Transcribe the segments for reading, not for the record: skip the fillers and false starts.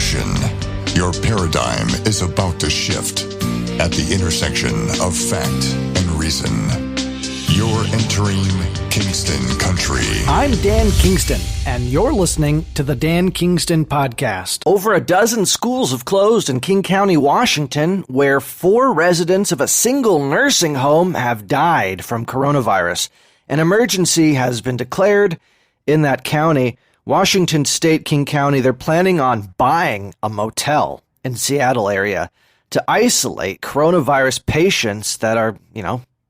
caution. Your paradigm is about to shift at the intersection of fact and reason. You're entering Kingston Country. I'm Dan Kingston, and you're listening to the Dan Kingston Podcast. Over a dozen schools have closed in King County, Washington, where 4 residents of a single nursing home have died from coronavirus. An emergency has been declared in that county. Washington State, King County, they're planning on buying a motel in Seattle area to isolate coronavirus patients that are,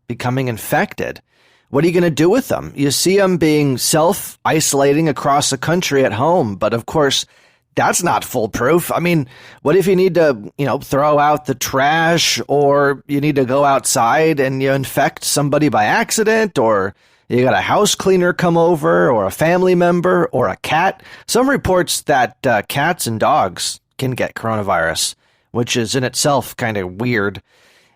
becoming infected. What are you going to do with them? You see them being self-isolating across the country at home, but of course, that's not foolproof. I mean, what if you need to, throw out the trash, or you need to go outside and you infect somebody by accident, or you got a house cleaner come over, or a family member, or a cat? Some reports that cats and dogs can get coronavirus, which is in itself kind of weird.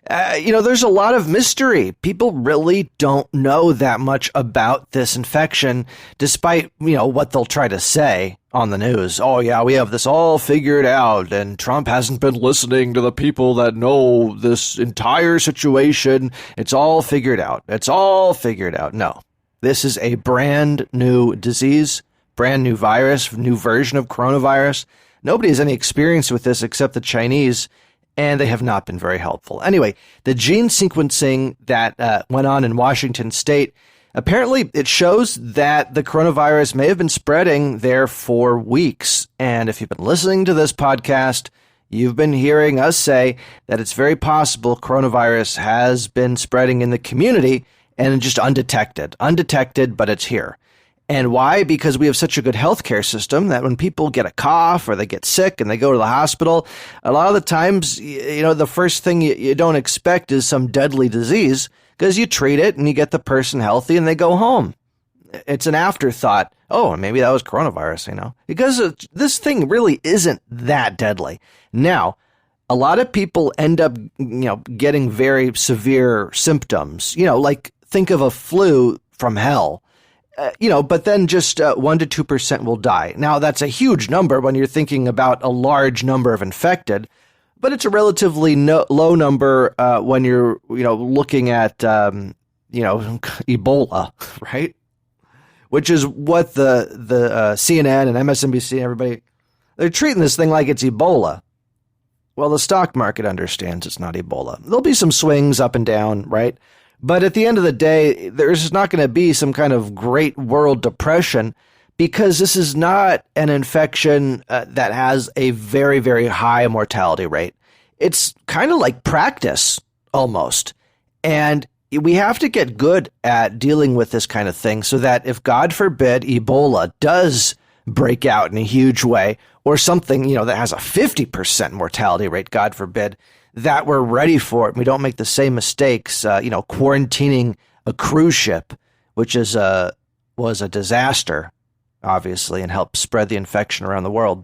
There's a lot of mystery. People really don't know that much about this infection, despite, what they'll try to say on the news. Oh, yeah, we have this all figured out, and Trump hasn't been listening to the people that know this entire situation. It's all figured out. It's all figured out. No, this is a brand new disease, brand new virus, new version of coronavirus. Nobody has any experience with this except the Chinese, and they have not been very helpful. Anyway, the gene sequencing that went on in Washington State, apparently it shows that the coronavirus may have been spreading there for weeks. And if you've been listening to this podcast, you've been hearing us say that it's very possible coronavirus has been spreading in the community and just undetected, but it's here. And why? Because we have such a good healthcare system that when people get a cough or they get sick and they go to the hospital, a lot of the times, the first thing you don't expect is some deadly disease, because you treat it and you get the person healthy and they go home. It's an afterthought. Oh, maybe that was coronavirus, because this thing really isn't that deadly. Now, a lot of people end up, getting very severe symptoms, like think of a flu from hell. But then just 1 to 2% will die. Now, that's a huge number when you're thinking about a large number of infected, but it's a relatively low number when you're, looking at, Ebola, right? Which is what the CNN and MSNBC and everybody, they're treating this thing like it's Ebola. Well, the stock market understands it's not Ebola. There'll be some swings up and down, right? But at the end of the day, there's not going to be some kind of great world depression, because this is not an infection that has a very, very high mortality rate. It's kind of like practice almost. And we have to get good at dealing with this kind of thing so that if, God forbid, Ebola does break out in a huge way, or something, that has a 50% mortality rate, God forbid, that we're ready for it. And we don't make the same mistakes, quarantining a cruise ship, which was a disaster, obviously, and helped spread the infection around the world.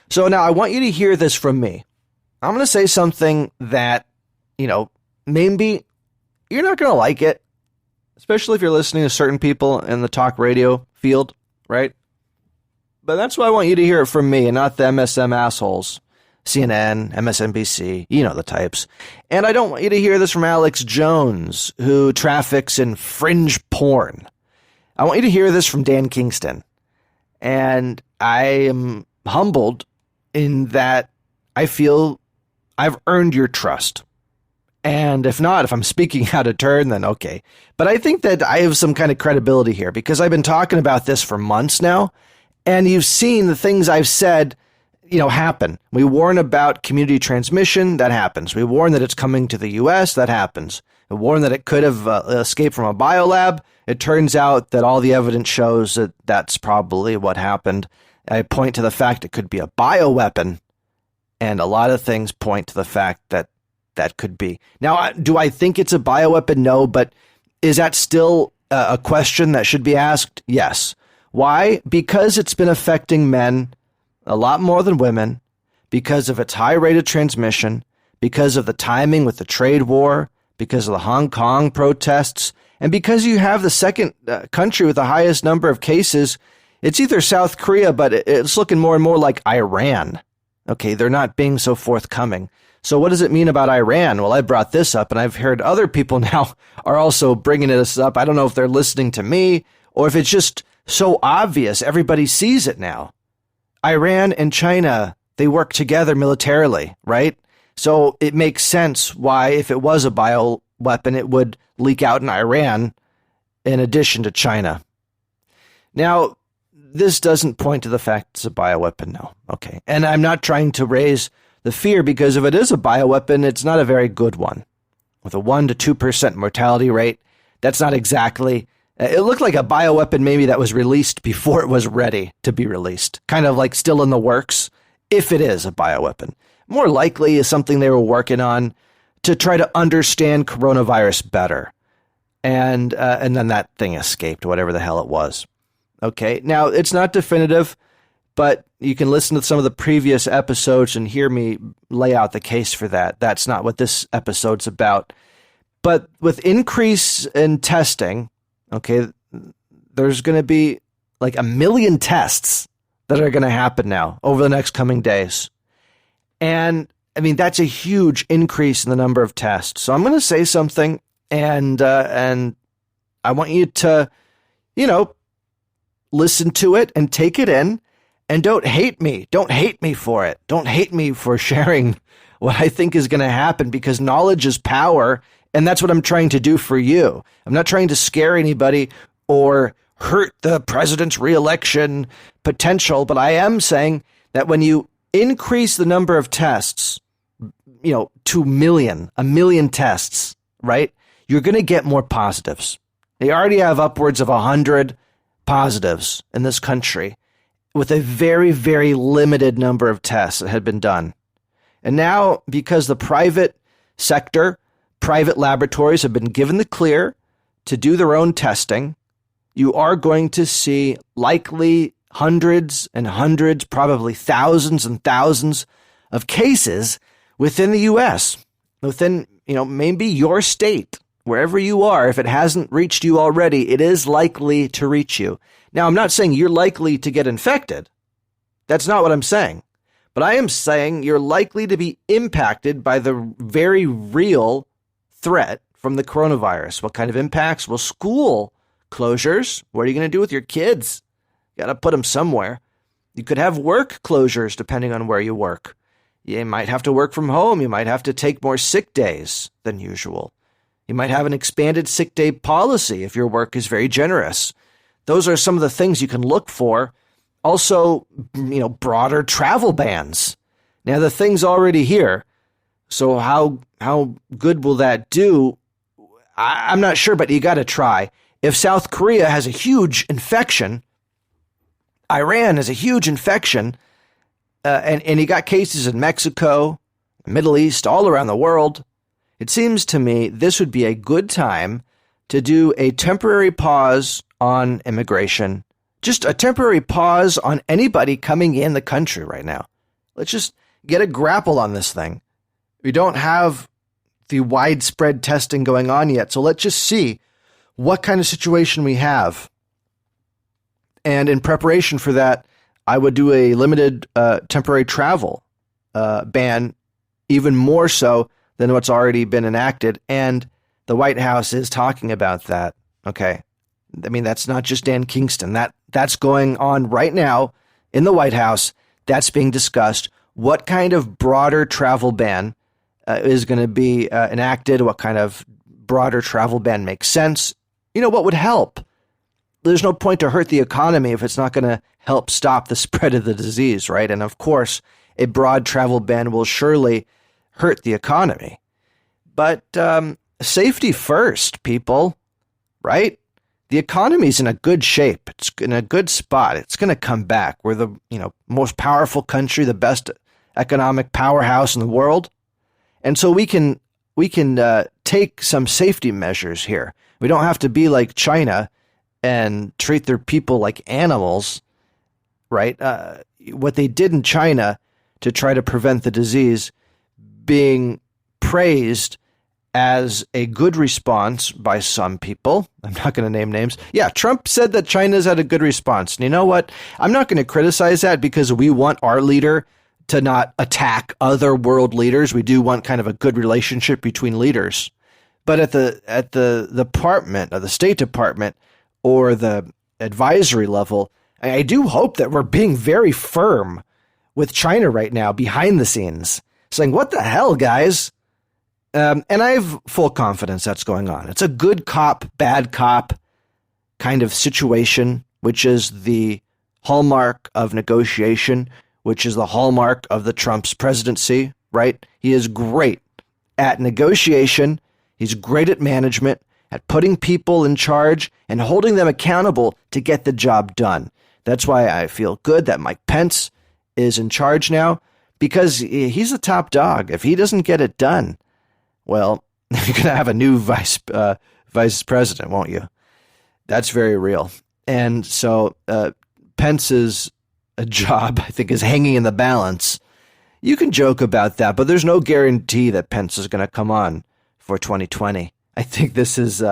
So now I want you to hear this from me. I'm going to say something that, maybe you're not going to like it, especially if you're listening to certain people in the talk radio field, right? But that's why I want you to hear it from me and not the MSM assholes. CNN, MSNBC, the types. And I don't want you to hear this from Alex Jones, who traffics in fringe porn. I want you to hear this from Dan Kingston. And I am humbled in that I feel I've earned your trust. And if not, if I'm speaking out of turn, then okay. But I think that I have some kind of credibility here, because I've been talking about this for months now. And you've seen the things I've said happen. We warn about community transmission, that happens. We warn that it's coming to the U.S., that happens. We warn that it could have escaped from a biolab. It turns out that all the evidence shows that that's probably what happened. I point to the fact it could be a bioweapon, and a lot of things point to the fact that that could be. Now, do I think it's a bioweapon? No, but is that still a question that should be asked? Yes. Why? Because it's been affecting men a lot more than women, because of its high rate of transmission, because of the timing with the trade war, because of the Hong Kong protests, and because you have the second country with the highest number of cases. It's either South Korea, but it's looking more and more like Iran. Okay, they're not being so forthcoming. So what does it mean about Iran? Well, I brought this up, and I've heard other people now are also bringing this up. I don't know if they're listening to me or if it's just so obvious. Everybody sees it now. Iran and China, they work together militarily, right? So it makes sense why, if it was a bioweapon, it would leak out in Iran in addition to China. Now, this doesn't point to the fact it's a bioweapon, no. Okay. And I'm not trying to raise the fear, because if it is a bioweapon, it's not a very good one. With a 1 to 2% mortality rate, that's not exactly... It looked like a bioweapon maybe that was released before it was ready to be released. Kind of like still in the works, if it is a bioweapon. More likely is something they were working on to try to understand coronavirus better. And then that thing escaped, whatever the hell it was. Okay, now it's not definitive, but you can listen to some of the previous episodes and hear me lay out the case for that. That's not what this episode's about. But with increase in testing, okay, there's going to be like 1 million tests that are going to happen now over the next coming days. And I mean, that's a huge increase in the number of tests. So I'm going to say something, and I want you to, listen to it and take it in, and don't hate me. Don't hate me for it. Don't hate me for sharing what I think is going to happen, because knowledge is power, and that's what I'm trying to do for you. I'm not trying to scare anybody or hurt the president's reelection potential, but I am saying that when you increase the number of tests, to 1 million tests, right? You're going to get more positives. They already have upwards of 100 positives in this country with a very, very limited number of tests that had been done. And now, because the private sector, private laboratories have been given the clear to do their own testing, you are going to see likely hundreds and hundreds, probably thousands and thousands of cases within the U.S., within, maybe your state, wherever you are. If it hasn't reached you already, it is likely to reach you. Now, I'm not saying you're likely to get infected. That's not what I'm saying. But I am saying you're likely to be impacted by the very real threat from the coronavirus. What kind of impacts? Well, school closures. What are you going to do with your kids? You got to put them somewhere. You could have work closures depending on where you work. You might have to work from home. You might have to take more sick days than usual. You might have an expanded sick day policy if your work is very generous. Those are some of the things you can look for. Also, broader travel bans. Now, the thing's already here. So how good will that do? I'm not sure, but you got to try. If South Korea has a huge infection, Iran has a huge infection, and you got cases in Mexico, Middle East, all around the world, it seems to me this would be a good time to do a temporary pause on immigration. Just a temporary pause on anybody coming in the country right now. Let's just get a grapple on this thing. We don't have the widespread testing going on yet, so let's just see what kind of situation we have. And in preparation for that, I would do a limited temporary travel ban, even more so than what's already been enacted. And the White House is talking about that. Okay. I mean, that's not just Dan Kingston. That's going on right now in the White House. That's being discussed. What kind of broader travel ban is going to be enacted? What kind of broader travel ban makes sense? What would help? There's no point to hurt the economy if it's not going to help stop the spread of the disease, right? And of course, a broad travel ban will surely hurt the economy. But safety first, people, right? The economy's in a good shape. It's in a good spot. It's going to come back. We're the most powerful country, the best economic powerhouse in the world. And so we can take some safety measures here. We don't have to be like China and treat their people like animals, right? What they did in China to try to prevent the disease being praised as a good response by some people. I'm not going to name names. Yeah, Trump said that China's had a good response. And you know what? I'm not going to criticize that because we want our leader to not attack other world leaders. We do want kind of a good relationship between leaders. But at the department, or the State Department, or the advisory level, I do hope that we're being very firm with China right now behind the scenes, saying, what the hell, guys? And I have full confidence that's going on. It's a good cop, bad cop kind of situation, which is the hallmark of negotiation, which is the hallmark of the Trump's presidency, right? He is great at negotiation. He's great at management, at putting people in charge and holding them accountable to get the job done. That's why I feel good that Mike Pence is in charge now, because he's the top dog. If he doesn't get it done, well, you're going to have a new vice president, won't you? That's very real. And so Pence's job, I think, is hanging in the balance. You can joke about that, but there's no guarantee that Pence is going to come on for 2020. I think this is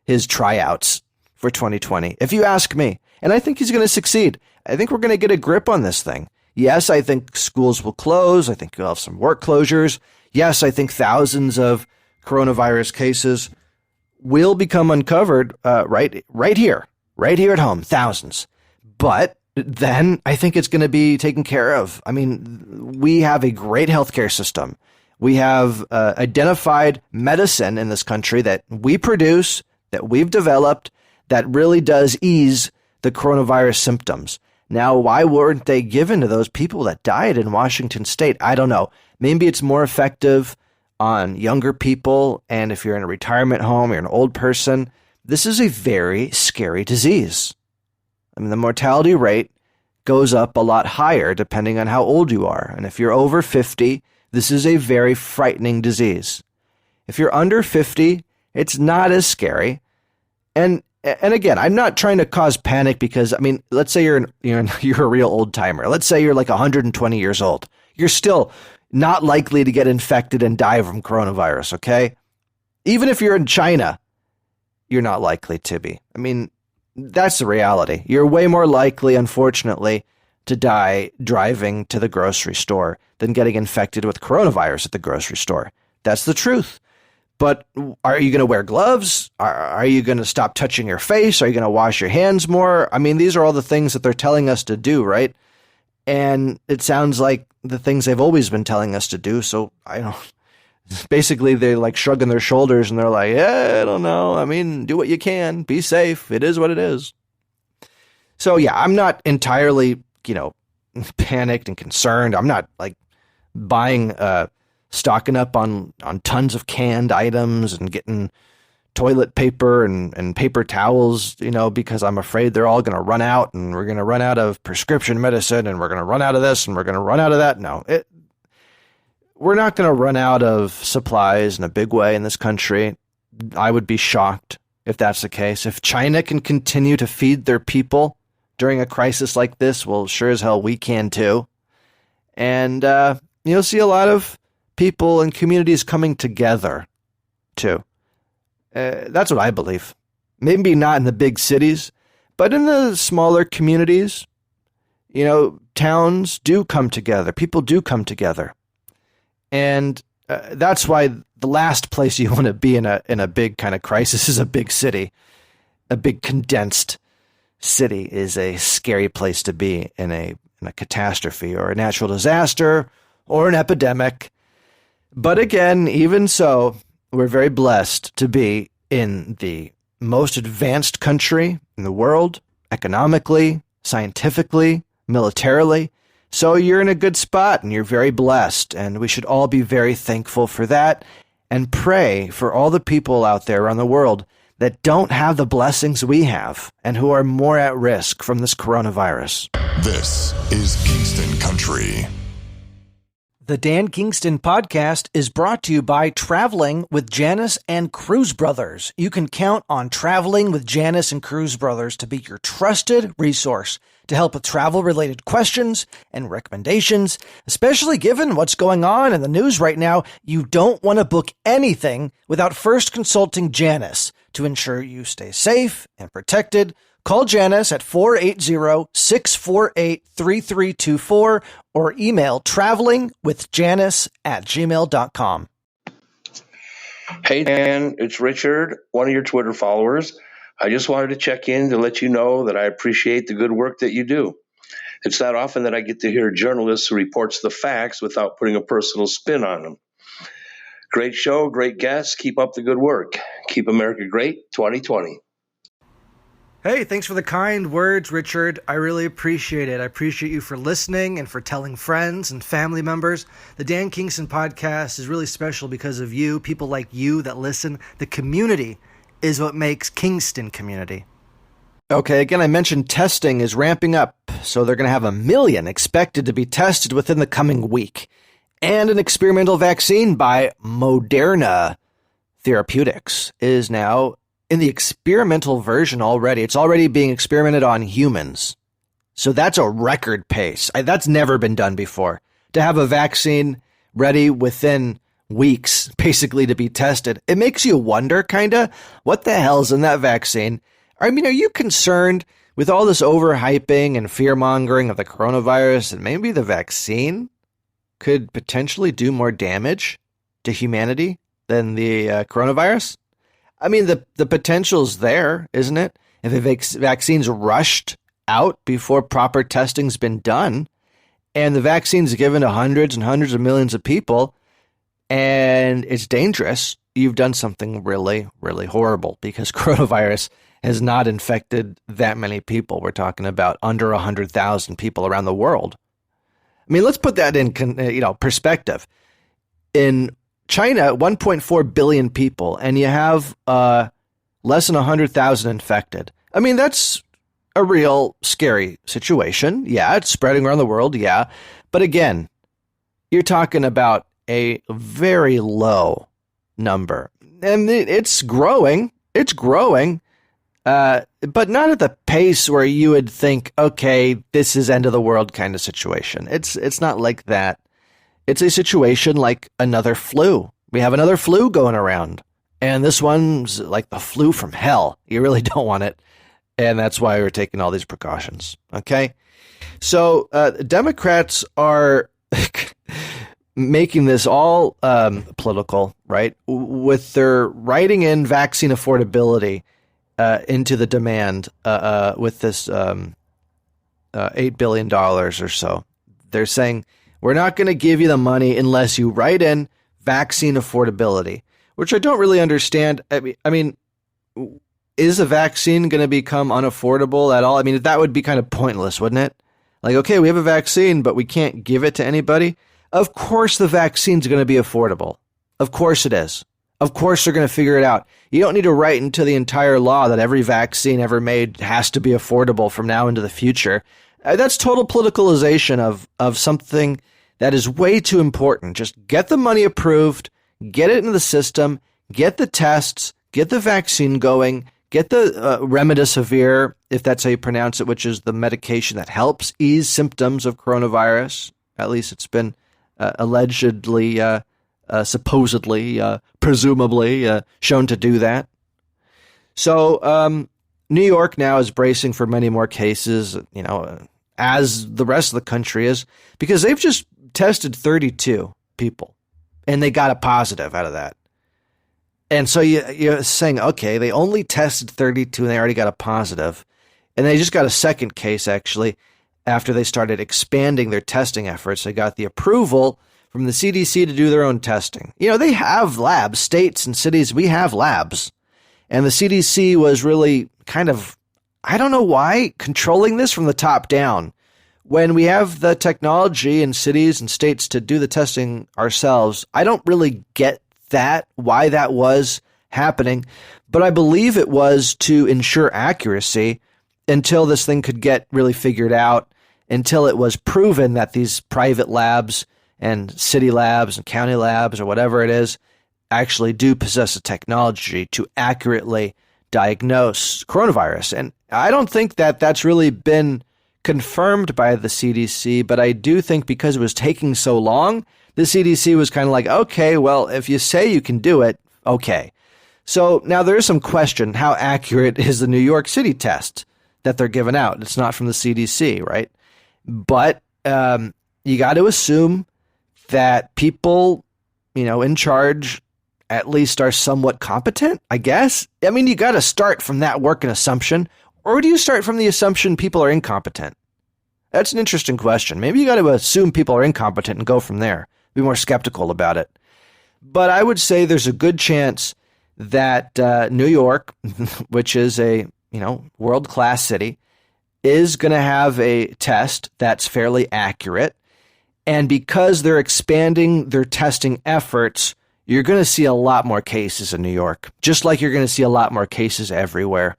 his tryouts for 2020, if you ask me. And I think he's going to succeed. I think we're going to get a grip on this thing. Yes, I think schools will close. I think you'll have some work closures. Yes, I think thousands of coronavirus cases will become uncovered right here at home, thousands. But then I think it's going to be taken care of. I mean, we have a great healthcare system. We have identified medicine in this country that we produce, that we've developed, that really does ease the coronavirus symptoms. Now, why weren't they given to those people that died in Washington State? I don't know. Maybe it's more effective on younger people. And if you're in a retirement home, you're an old person, this is a very scary disease. I mean, the mortality rate goes up a lot higher depending on how old you are. And if you're over 50, this is a very frightening disease. If you're under 50, it's not as scary. And again, I'm not trying to cause panic because, I mean, let's say you're a real old timer. Let's say you're like 120 years old. You're still not likely to get infected and die from coronavirus, okay? Even if you're in China, you're not likely to be. I mean, that's the reality. You're way more likely, unfortunately, to die driving to the grocery store than getting infected with coronavirus at the grocery store. That's the truth. But are you going to wear gloves? Are you going to stop touching your face? Are you going to wash your hands more? I mean, these are all the things that they're telling us to do, right? And it sounds like the things they've always been telling us to do. So I don't. Basically, they're like shrugging their shoulders and they're like, I don't know. I mean, do what you can. Be safe. It is what it is. So, yeah, I'm not entirely, panicked and concerned. I'm not like buying, stocking up on tons of canned items and getting toilet paper and paper towels, because I'm afraid they're all going to run out and we're going to run out of prescription medicine and we're going to run out of this and we're going to run out of that. No, we're not going to run out of supplies in a big way in this country. I would be shocked if that's the case. If China can continue to feed their people during a crisis like this, well, sure as hell we can too. And you'll see a lot of people and communities coming together too. That's what I believe. Maybe not in the big cities, but in the smaller communities, towns do come together. People do come together. And that's why the last place you want to be in a big kind of crisis is a big city. A big condensed city is a scary place to be in a catastrophe or a natural disaster or an epidemic. But again, even so, we're very blessed to be in the most advanced country in the world, economically, scientifically, militarily. So you're in a good spot and you're very blessed, and we should all be very thankful for that and pray for all the people out there around the world that don't have the blessings we have and who are more at risk from this coronavirus. This is Kingston Country. The Dan Kingston podcast is brought to you by Traveling with Janice and Cruise Brothers. You can count on Traveling with Janice and Cruise Brothers to be your trusted resource to help with travel-related questions and recommendations, especially given what's going on in the news right now. You don't want to book anything without first consulting Janice to ensure you stay safe and protected. Call Janice at 480-648-3324 or email travelingwithjanice@gmail.com. Hey, Dan, it's Richard, one of your Twitter followers. I just wanted to check in to let you know that I appreciate the good work that you do. It's not often that I get to hear journalists who reports the facts without putting a personal spin on them. Great show, great guests. Keep up the good work. Keep America great 2020. Hey, thanks for the kind words, Richard. I really appreciate it. I appreciate you for listening and for telling friends and family members. The Dan Kingston podcast is really special because of you, people like you that listen. The community is what makes Kingston community. Okay, again, I mentioned testing is ramping up, so they're going to have 1 million expected to be tested within the coming week. And an experimental vaccine by Moderna Therapeutics is now in the experimental version already. It's already being experimented on humans. So that's a record pace. That's never been done before. To have a vaccine ready within weeks, basically, to be tested. It makes you wonder, kind of, what the hell's in that vaccine? I mean, are you concerned with all this overhyping and fear-mongering of the coronavirus and maybe the vaccine could potentially do more damage to humanity than the coronavirus? I mean, the potential's there, isn't it? If the vaccine's rushed out before proper testing's been done, and the vaccine's given to hundreds and hundreds of millions of people, and it's dangerous, you've done something really, really horrible, because coronavirus has not infected that many people. We're talking about under 100,000 people around the world. I mean, let's put that in perspective. In China, 1.4 billion people, and you have less than 100,000 infected. I mean, that's a real scary situation. Yeah, it's spreading around the world. Yeah. But again, you're talking about a very low number. And it's growing. It's growing. But not at the pace where you would think, okay, this is end of the world kind of situation. It's not like that. It's a situation like another flu. We have another flu going around, and this one's like the flu from hell. You really don't want it, and that's why we're taking all these precautions, okay? So Democrats are making this all political, right, with their writing in vaccine affordability into the demand with this $8 billion or so. They're saying, we're not going to give you the money unless you write in vaccine affordability, which I don't really understand. I mean, is a vaccine going to become unaffordable at all? I mean, that would be kind of pointless, wouldn't it? Like, okay, we have a vaccine, but we can't give it to anybody. Of course the vaccine's going to be affordable. Of course it is. Of course they're going to figure it out. You don't need to write into the entire law that every vaccine ever made has to be affordable from now into the future. That's total politicalization of something that is way too important. Just get the money approved, get it into the system, get the tests, get the vaccine going, get the remdesivir, if that's how you pronounce it, which is the medication that helps ease symptoms of coronavirus. At least it's been allegedly, supposedly, presumably shown to do that. So New York now is bracing for many more cases, as the rest of the country is, because they've just tested 32 people, and they got a positive out of that. And so you're saying, okay, they only tested 32 and they already got a positive. And they just got a second case, actually, after they started expanding their testing efforts. They got the approval from the CDC to do their own testing. They have labs, states and cities, we have labs. And the CDC was really kind of, I don't know why, controlling this from the top down. When we have the technology in cities and states to do the testing ourselves, I don't really get why that was happening, but I believe it was to ensure accuracy until this thing could get really figured out, until it was proven that these private labs and city labs and county labs or whatever it is actually do possess the technology to accurately diagnose coronavirus. And I don't think that that's really been confirmed by the CDC, but I do think because it was taking so long, the CDC was kind of like, okay, well, if you say you can do it, okay. So now there is some question, how accurate is the New York City test? that they're giving out. It's not from the CDC, right? But you got to assume that people, in charge at least are somewhat competent, I guess. I mean, you got to start from that working assumption, or do you start from the assumption people are incompetent? That's an interesting question. Maybe you got to assume people are incompetent and go from there. Be more skeptical about it. But I would say there's a good chance that New York, which is a world-class city, is going to have a test that's fairly accurate. And because they're expanding their testing efforts, you're going to see a lot more cases in New York, just like you're going to see a lot more cases everywhere.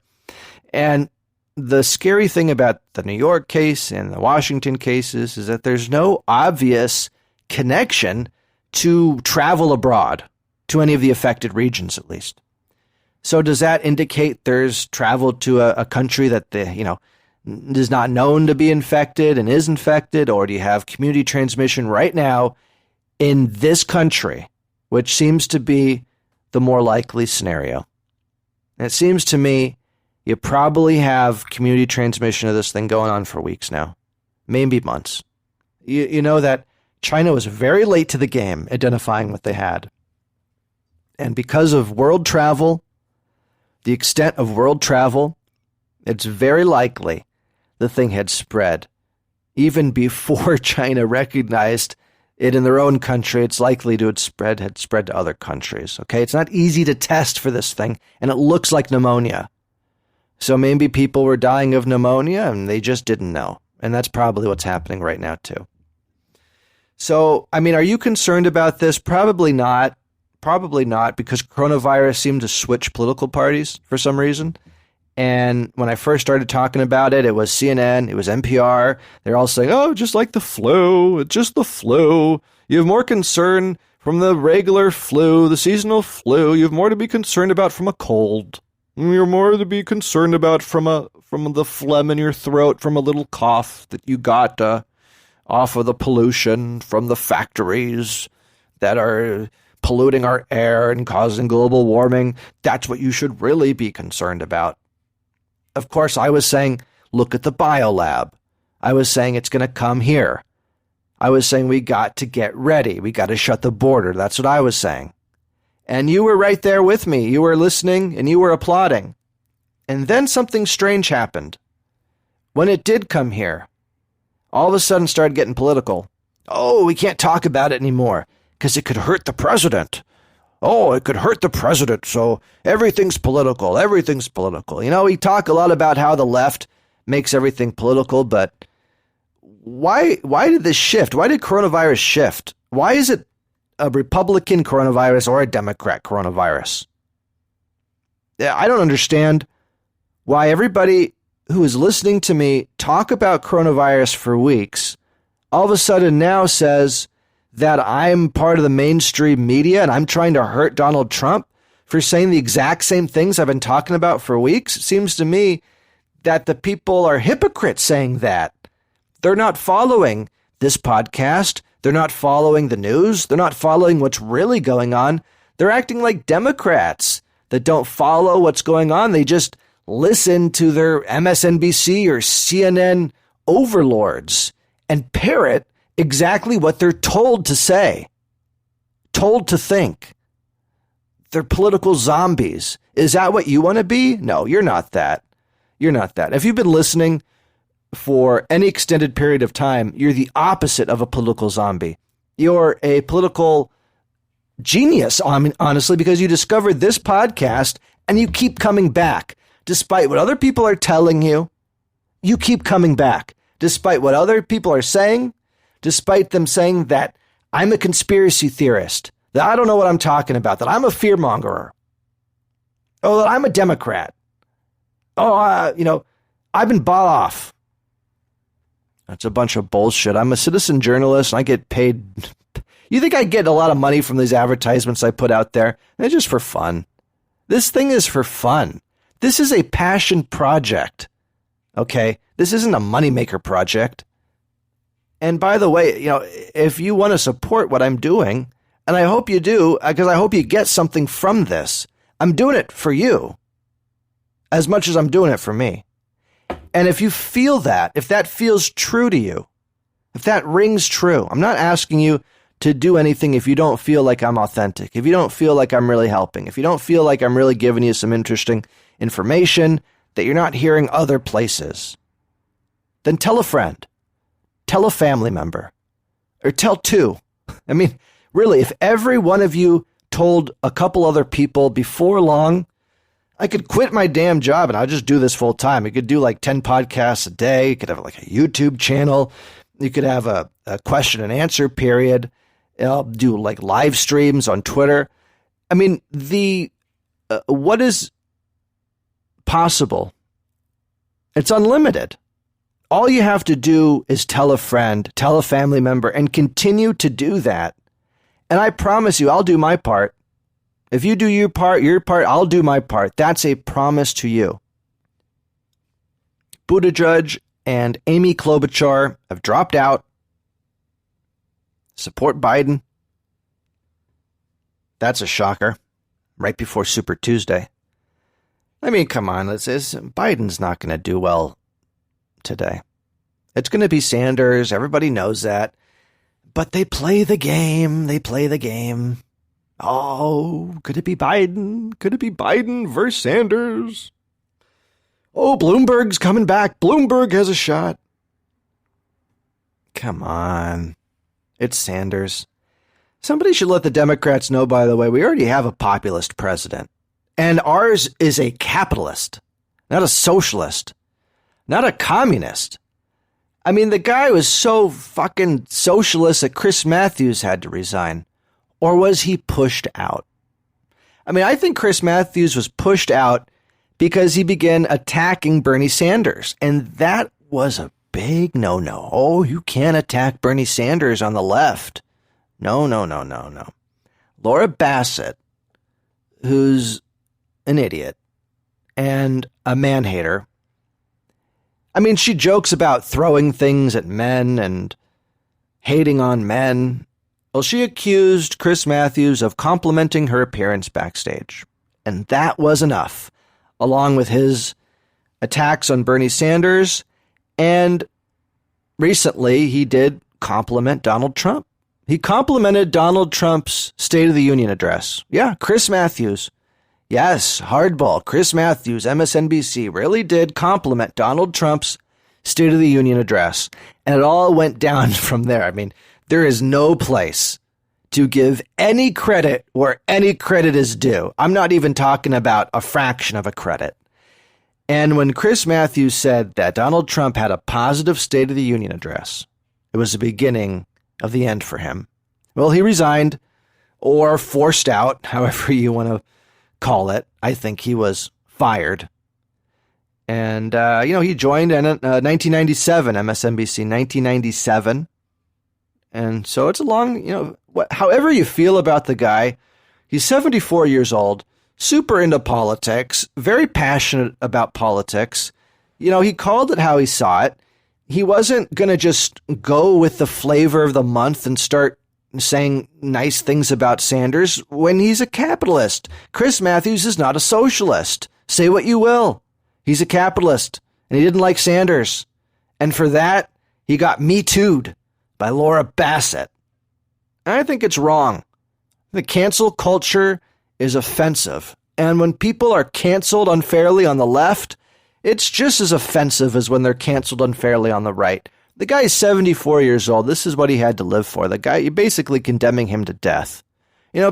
And the scary thing about the New York case and the Washington cases is that there's no obvious connection to travel abroad, to any of the affected regions at least. So does that indicate there's travel to a country that is not known to be infected and is infected, or do you have community transmission right now in this country, which seems to be the more likely scenario? And it seems to me you probably have community transmission of this thing going on for weeks now, maybe months. You know that China was very late to the game identifying what they had. And because of world travel, the extent of world travel, it's very likely the thing had spread. Even before China recognized it in their own country, it's likely to have spread to other countries. Okay, it's not easy to test for this thing, and it looks like pneumonia. So maybe people were dying of pneumonia and they just didn't know. And that's probably what's happening right now too. So, I mean, are you concerned about this? Probably not. Probably not, because coronavirus seemed to switch political parties for some reason. And when I first started talking about it, it was CNN, it was NPR. They're all saying, oh, just like the flu, it's just the flu. You have more concern from the regular flu, the seasonal flu. You have more to be concerned about from a cold. You're more to be concerned about from the phlegm in your throat, from a little cough that you got off of the pollution from the factories that are polluting our air and causing global warming. That's what you should really be concerned about. Of course, I was saying, look at the biolab. I was saying it's going to come here. I was saying we got to get ready. We got to shut the border. That's what I was saying. And you were right there with me. You were listening and you were applauding. And then something strange happened. When it did come here, all of a sudden started getting political. Oh, we can't talk about it anymore because it could hurt the president. Oh, it could hurt the president, so everything's political. Everything's political. We talk a lot about how the left makes everything political, but why did this shift? Why did coronavirus shift? Why is it a Republican coronavirus or a Democrat coronavirus? I don't understand why everybody who is listening to me talk about coronavirus for weeks all of a sudden now says that I'm part of the mainstream media and I'm trying to hurt Donald Trump for saying the exact same things I've been talking about for weeks. It seems to me that the people are hypocrites saying that. They're not following this podcast. They're not following the news. They're not following what's really going on. They're acting like Democrats that don't follow what's going on. They just listen to their MSNBC or CNN overlords and parrot exactly what they're told to say, told to think. They're political zombies. Is that what you want to be? No, you're not that. You're not that. If you've been listening for any extended period of time, you're the opposite of a political zombie. You're a political genius, honestly, because you discovered this podcast and you keep coming back. Despite what other people are telling you, you keep coming back. Despite what other people are saying, despite them saying that I'm a conspiracy theorist, that I don't know what I'm talking about, that I'm a fearmongerer, oh, that I'm a Democrat, I've been bought off. That's a bunch of bullshit. I'm a citizen journalist and I get paid. You think I get a lot of money from these advertisements I put out there? They're just for fun. This thing is for fun. This is a passion project. Okay? This isn't a moneymaker project. And by the way, if you want to support what I'm doing, and I hope you do, because I hope you get something from this, I'm doing it for you as much as I'm doing it for me. And if you feel that, if that feels true to you, if that rings true, I'm not asking you to do anything if you don't feel like I'm authentic, if you don't feel like I'm really helping, if you don't feel like I'm really giving you some interesting information that you're not hearing other places, then tell a friend, tell a family member, or tell two. I mean, really, if every one of you told a couple other people before long, I could quit my damn job and I'll just do this full time. You could do like 10 podcasts a day. You could have like a YouTube channel. You could have a question and answer period. I'll do like live streams on Twitter. I mean, what is possible? It's unlimited. All you have to do is tell a friend, tell a family member, and continue to do that. And I promise you, I'll do my part. If you do your part, I'll do my part. That's a promise to you. Buttigieg and Amy Klobuchar have dropped out. Support Biden. That's a shocker. Right before Super Tuesday. I mean, come on. Biden's not going to do well today. It's going to be Sanders. Everybody knows that. But they play the game. Oh, could it be Biden? Could it be Biden versus Sanders? Oh, Bloomberg's coming back. Bloomberg has a shot. Come on. It's Sanders. Somebody should let the Democrats know, by the way, we already have a populist president. And ours is a capitalist, not a socialist, not a communist. I mean, the guy was so fucking socialist that Chris Matthews had to resign. Or was he pushed out? I mean, I think Chris Matthews was pushed out because he began attacking Bernie Sanders. And that was a big no-no. Oh, you can't attack Bernie Sanders on the left. No. Laura Bassett, who's an idiot and a man-hater. I mean, she jokes about throwing things at men and hating on men. Well, she accused Chris Matthews of complimenting her appearance backstage. And that was enough, along with his attacks on Bernie Sanders. And recently, he did compliment Donald Trump. He complimented Donald Trump's State of the Union address. Yeah, Chris Matthews. Yes, hardball. Chris Matthews, MSNBC, really did compliment Donald Trump's State of the Union address. And it all went down from there. I mean, there is no place to give any credit where any credit is due. I'm not even talking about a fraction of a credit. And when Chris Matthews said that Donald Trump had a positive State of the Union address, it was the beginning of the end for him. Well, he resigned or forced out, however you want to call it. I think he was fired. And, he joined in 1997, MSNBC, 1997. And so it's a long, however you feel about the guy, he's 74 years old, super into politics, very passionate about politics. He called it how he saw it. He wasn't going to just go with the flavor of the month and start saying nice things about Sanders when he's a capitalist. Chris Matthews is not a socialist. Say what you will. He's a capitalist, and he didn't like Sanders. And for that, he got Me Too'd by Laura Bassett. And I think it's wrong. The cancel culture is offensive. And when people are canceled unfairly on the left, it's just as offensive as when they're canceled unfairly on the right. The guy is 74 years old. This is what he had to live for. The guy, you're basically condemning him to death.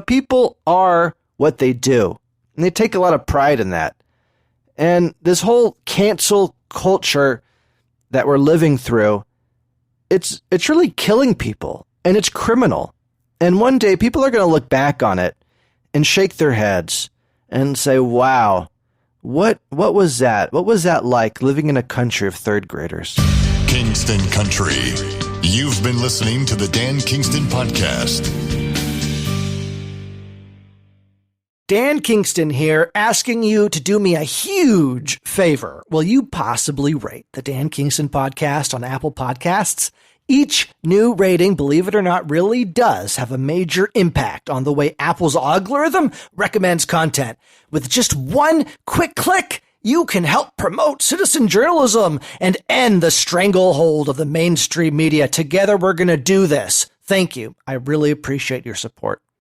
People are what they do. And they take a lot of pride in that. And this whole cancel culture that we're living through, it's really killing people, and it's criminal. And one day people are going to look back on it and shake their heads and say, wow, what was that? What was that like living in a country of third graders? Kingston Country. You've been listening to the Dan Kingston Podcast. Dan Kingston here, asking you to do me a huge favor. Will you possibly rate the Dan Kingston Podcast on Apple Podcasts? Each new rating, believe it or not, really does have a major impact on the way Apple's algorithm recommends content. With just one quick click, You can help promote citizen journalism and end the stranglehold of the mainstream media. Together, we're going to do this. Thank you. I really appreciate your support.